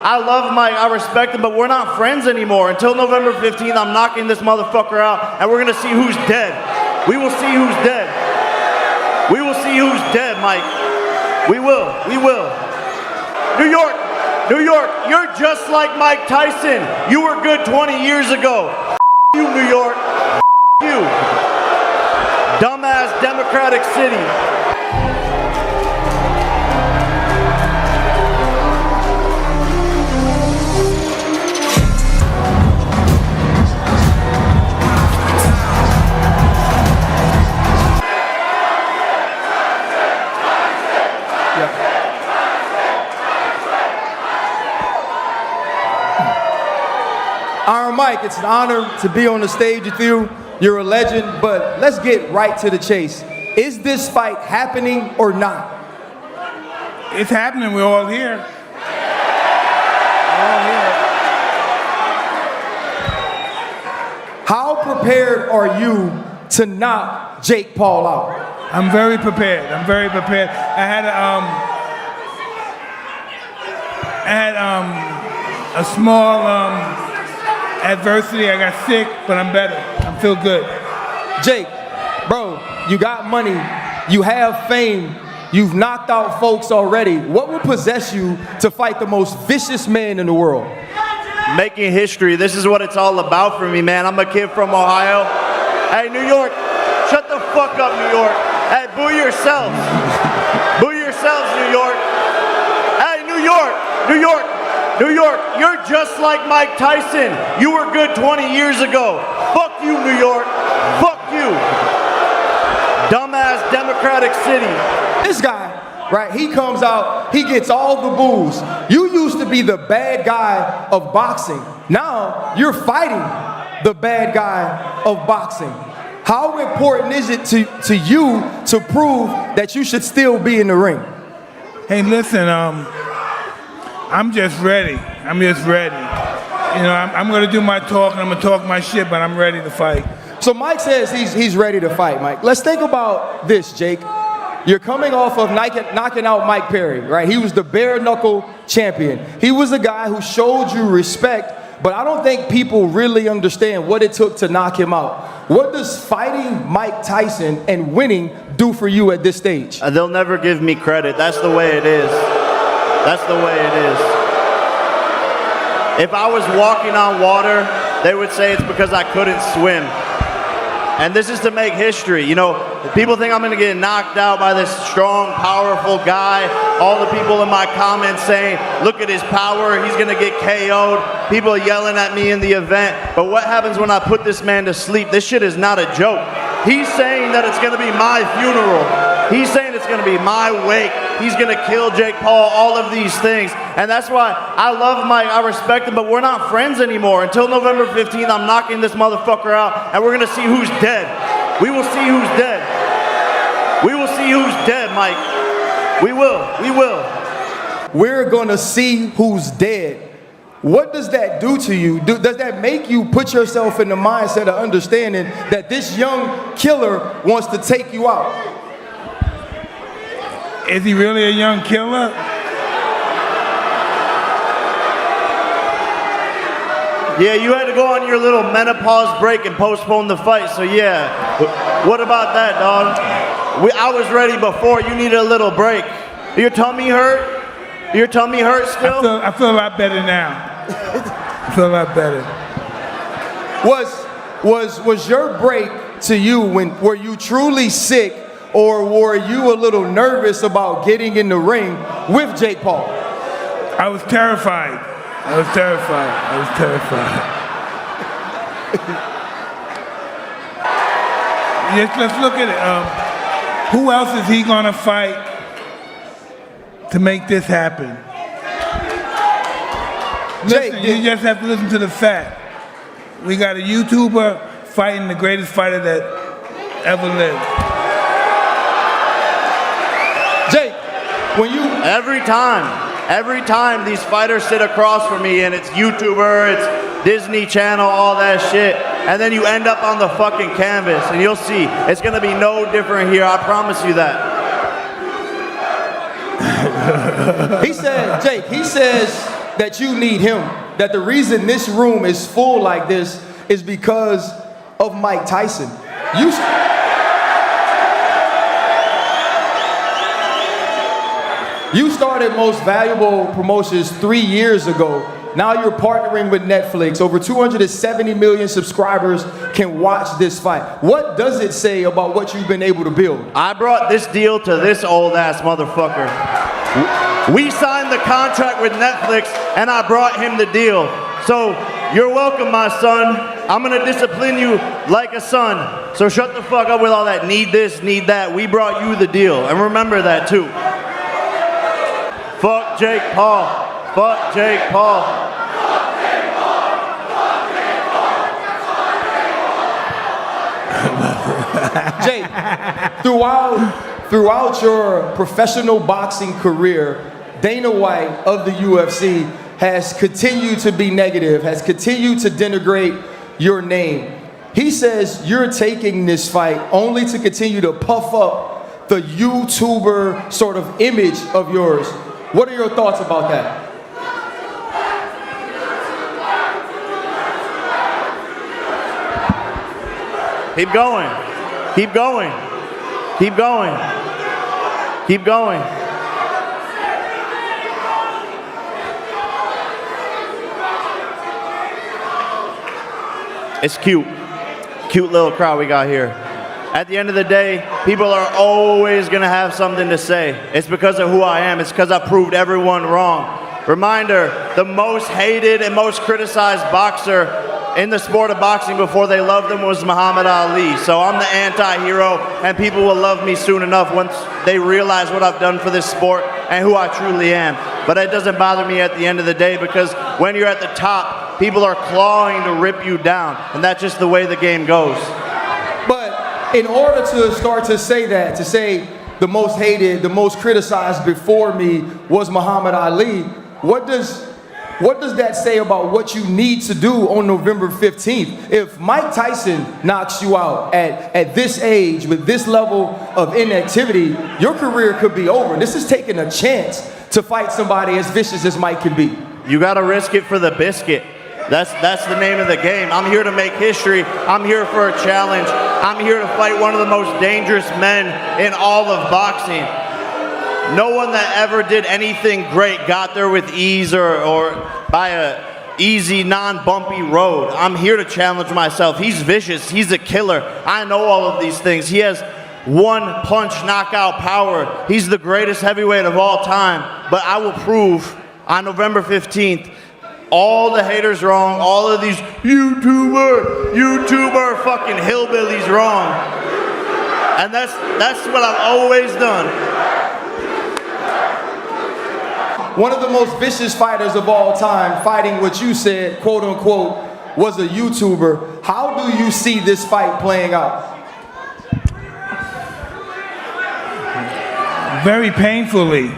I love Mike, I respect him, but we're not friends anymore. Until November 15th, I'm knocking this motherfucker out, and we're gonna see who's dead. We will see who's dead. We will see who's dead, Mike. We will. New York, you're just like Mike Tyson. You were good 20 years ago. You, New York. You. Dumbass Democratic City. Iron Mike, it's an honor to be on the stage with you. You're a legend, but let's get right to the chase. Is this fight happening or not? It's happening. We're all here. How prepared are you to knock Jake Paul out? I'm very prepared. I had a small adversity. I got sick, but I'm better. I feel good. Jake, bro, you got money, you have fame, you've knocked out folks already. What would possess you to fight the most vicious man in the world? Making history. This is what it's all about for me, man. I'm a kid from Ohio. Hey, New York, shut the fuck up, New York. Hey, boo yourselves. Boo yourselves, New York. Hey, New York, you're just like Mike Tyson. You were good 20 years ago. Fuck you, New York. Fuck you. Dumbass Democratic City. This guy, right, he comes out, he gets all the boos. You used to be the bad guy of boxing. Now you're fighting the bad guy of boxing. How important is it to you to prove that you should still be in the ring? Hey, listen, I'm just ready. You know, I'm going to do my talk, and I'm going to talk my shit, but I'm ready to fight. So Mike says he's ready to fight, Mike. Let's think about this, Jake. You're coming off of knocking out Mike Perry, right? He was the bare knuckle champion. He was a guy who showed you respect, but I don't think people really understand what it took to knock him out. What does fighting Mike Tyson and winning do for you at this stage? They'll never give me credit. That's the way it is. That's the way it is. If I was walking on water, they would say it's because I couldn't swim. And this is to make history. You know, people think I'm gonna get knocked out by this strong, powerful guy. All the people in my comments saying, look at his power, he's gonna get KO'd. People yelling at me in the event. But what happens when I put this man to sleep? This shit is not a joke. He's saying that it's gonna be my funeral. He's saying it's gonna be my wake. He's gonna kill Jake Paul, all of these things. And that's why I love Mike, I respect him, but we're not friends anymore. Until November 15th, I'm knocking this motherfucker out, and we're gonna see who's dead. We will see who's dead. We will see who's dead, Mike. We will. We're gonna see who's dead. What does that do to you? Does that make you put yourself in the mindset of understanding that this young killer wants to take you out? Is he really a young killer? Yeah, you had to go on your little menopause break and postpone the fight, so yeah. What about that, dog? I was ready before. You needed a little break. Your tummy hurt? Your tummy hurt still? I feel a lot better now. I feel a lot better. Was your break to you were you truly sick, or were you a little nervous about getting in the ring with Jake Paul? I was terrified. Let's look at it. Who else is he gonna fight to make this happen? Listen, you just have to listen to the fact. We got a YouTuber fighting the greatest fighter that ever lived. Jake, when you... Every time these fighters sit across from me and it's YouTuber, it's Disney Channel, all that shit, and then you end up on the fucking canvas, and you'll see, it's gonna be no different here, I promise you that. He said, Jake, he says that you need him. That the reason this room is full like this is because of Mike Tyson. You started Most Valuable Promotions 3 years ago. Now you're partnering with Netflix. Over 270 million subscribers can watch this fight. What does it say about what you've been able to build? I brought this deal to this old ass motherfucker. We signed the contract with Netflix and I brought him the deal. So you're welcome, my son. I'm gonna discipline you like a son. So shut the fuck up with all that need this, need that. We brought you the deal. And remember that too. Fuck Jake Paul. Fuck Jake Paul. Jake, throughout your professional boxing career, Dana White of the UFC has continued to be negative, has continued to denigrate your name. He says you're taking this fight only to continue to puff up the YouTuber sort of image of yours. What are your thoughts about that? Keep going. Keep going. Keep going. Keep going. It's cute. Cute little crowd we got here. At the end of the day, people are always going to have something to say. It's because of who I am. It's because I proved everyone wrong. Reminder, the most hated and most criticized boxer in the sport of boxing before they loved him was Muhammad Ali. So I'm the anti-hero, and people will love me soon enough once they realize what I've done for this sport and who I truly am. But it doesn't bother me at the end of the day because when you're at the top, people are clawing to rip you down, and that's just the way the game goes. But in order to start to say that, to say the most hated, the most criticized before me was Muhammad Ali, what does that say about what you need to do on November 15th? If Mike Tyson knocks you out at this age with this level of inactivity, your career could be over. This is taking a chance to fight somebody as vicious as Mike can be. You gotta risk it for the biscuit. That's the name of the game. I'm here to make history. I'm here for a challenge. I'm here to fight one of the most dangerous men in all of boxing. No one that ever did anything great got there with ease or by a easy, non-bumpy road. I'm here to challenge myself. He's vicious. He's a killer. I know all of these things. He has one punch knockout power. He's the greatest heavyweight of all time. But I will prove on November 15th all the haters wrong, all of these YouTuber fucking hillbillies wrong. And that's what I've always done. One of the most vicious fighters of all time, fighting what you said, quote unquote, was a YouTuber. How do you see this fight playing out? Very painfully.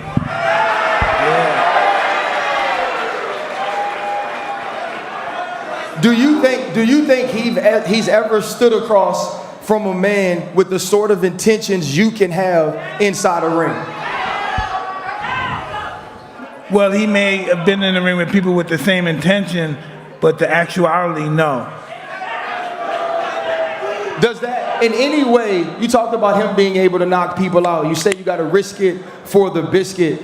Do you think he's ever stood across from a man with the sort of intentions you can have inside a ring? Well, he may have been in the ring with people with the same intention, but the actuality, no. Does that in any way, you talked about him being able to knock people out. You say you got to risk it for the biscuit.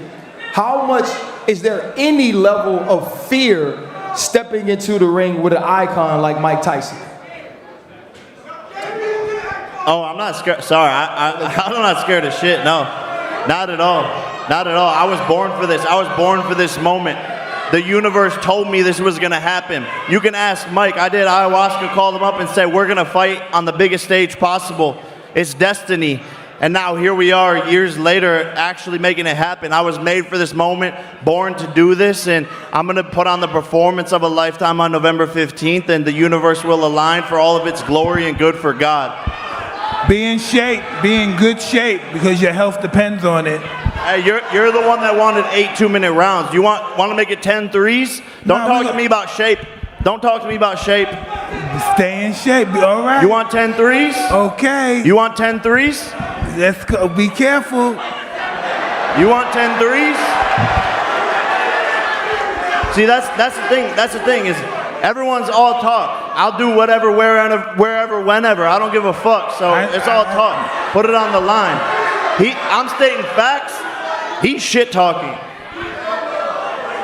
How much, is there any level of fear stepping into the ring with an icon like Mike Tyson? Oh, I'm not scared. Sorry, I'm not scared of shit. No, not at all. Not at all. I was born for this. I was born for this moment. The universe told me this was going to happen. You can ask Mike. I did ayahuasca, called him up and said, we're going to fight on the biggest stage possible. It's destiny. And now here we are years later actually making it happen. I was made for this moment, born to do this, and I'm going to put on the performance of a lifetime on November 15th, and the universe will align for all of its glory and good for God. Be in shape, be in good shape, because your health depends on it. Hey, you're the one that wanted 8 2-minute rounds. You want to make it 10 threes? Don't talk to me about shape. Don't talk to me about shape. Stay in shape, all right? You want 10 threes? Okay. You want 10 threes? Let's go. Be careful. You want 10 threes? See, that's the thing. That's the thing is everyone's all talk. I'll do whatever, wherever, whenever. I don't give a fuck. So it's all talk. Put it on the line. I'm stating facts. He's shit talking.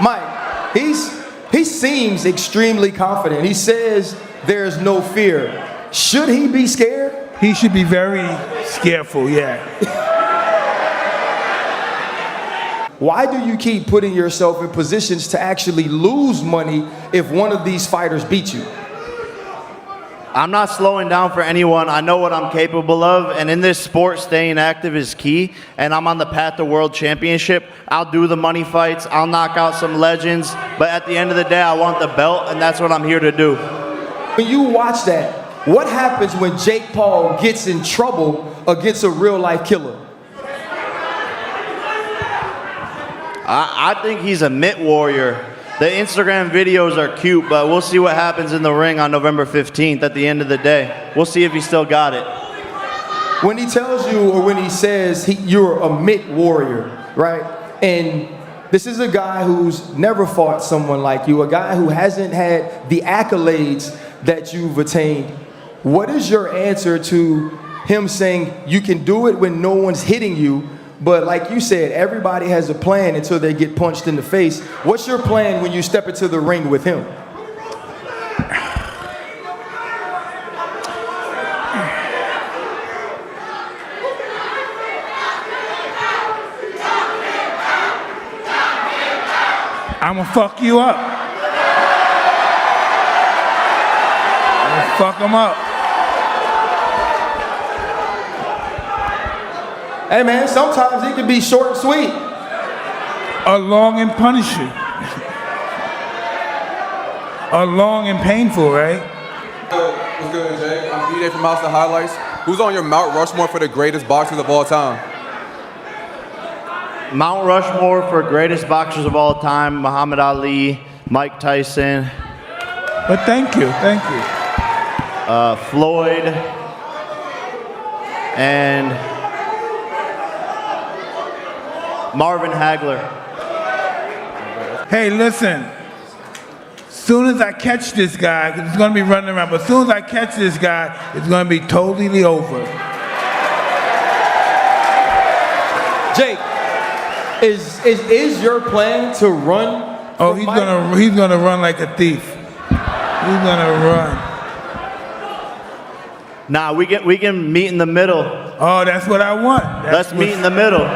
Mike, he seems extremely confident. He says there's no fear. Should he be scared? He should be very scareful, yeah. Why do you keep putting yourself in positions to actually lose money if one of these fighters beat you? I'm not slowing down for anyone. I know what I'm capable of, and in this sport, staying active is key, and I'm on the path to world championship. I'll do the money fights. I'll knock out some legends, but at the end of the day, I want the belt, and that's what I'm here to do. When you watch that, what happens when Jake Paul gets in trouble against a real-life killer? I think he's a mitt warrior. The Instagram videos are cute, but we'll see what happens in the ring on November 15th at the end of the day. We'll see if he still got it. When he tells you, or when he says you're a mitt warrior, right? And this is a guy who's never fought someone like you, a guy who hasn't had the accolades that you've attained. What is your answer to him saying you can do it when no one's hitting you, but like you said, everybody has a plan until they get punched in the face? What's your plan when you step into the ring with him? I'm gonna fuck you up. I'm gonna fuck him up. Hey man, sometimes it can be short and sweet. Long and punishing. Long and painful, right? What's good, Jay? I'm DJ from House of Highlights. Who's on your Mount Rushmore for the greatest boxers of all time? Mount Rushmore for greatest boxers of all time, Muhammad Ali, Mike Tyson. But thank you. Floyd, and Marvin Hagler. Hey, listen. Soon as I catch this guy, 'cause he's gonna be running around, but as soon as I catch this guy, it's gonna be totally over. Jake, is your plan to run? Oh, he's gonna run like a thief. He's gonna run. Nah, we can meet in the middle. Oh, that's what I want. Let's meet in the middle.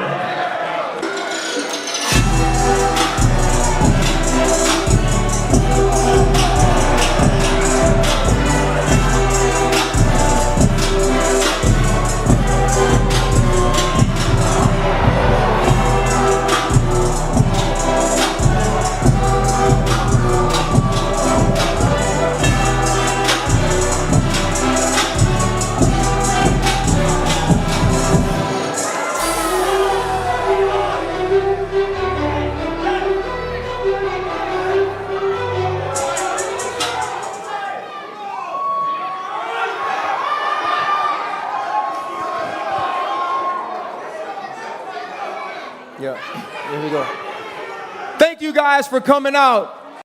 Yeah, here we go. Thank you guys for coming out.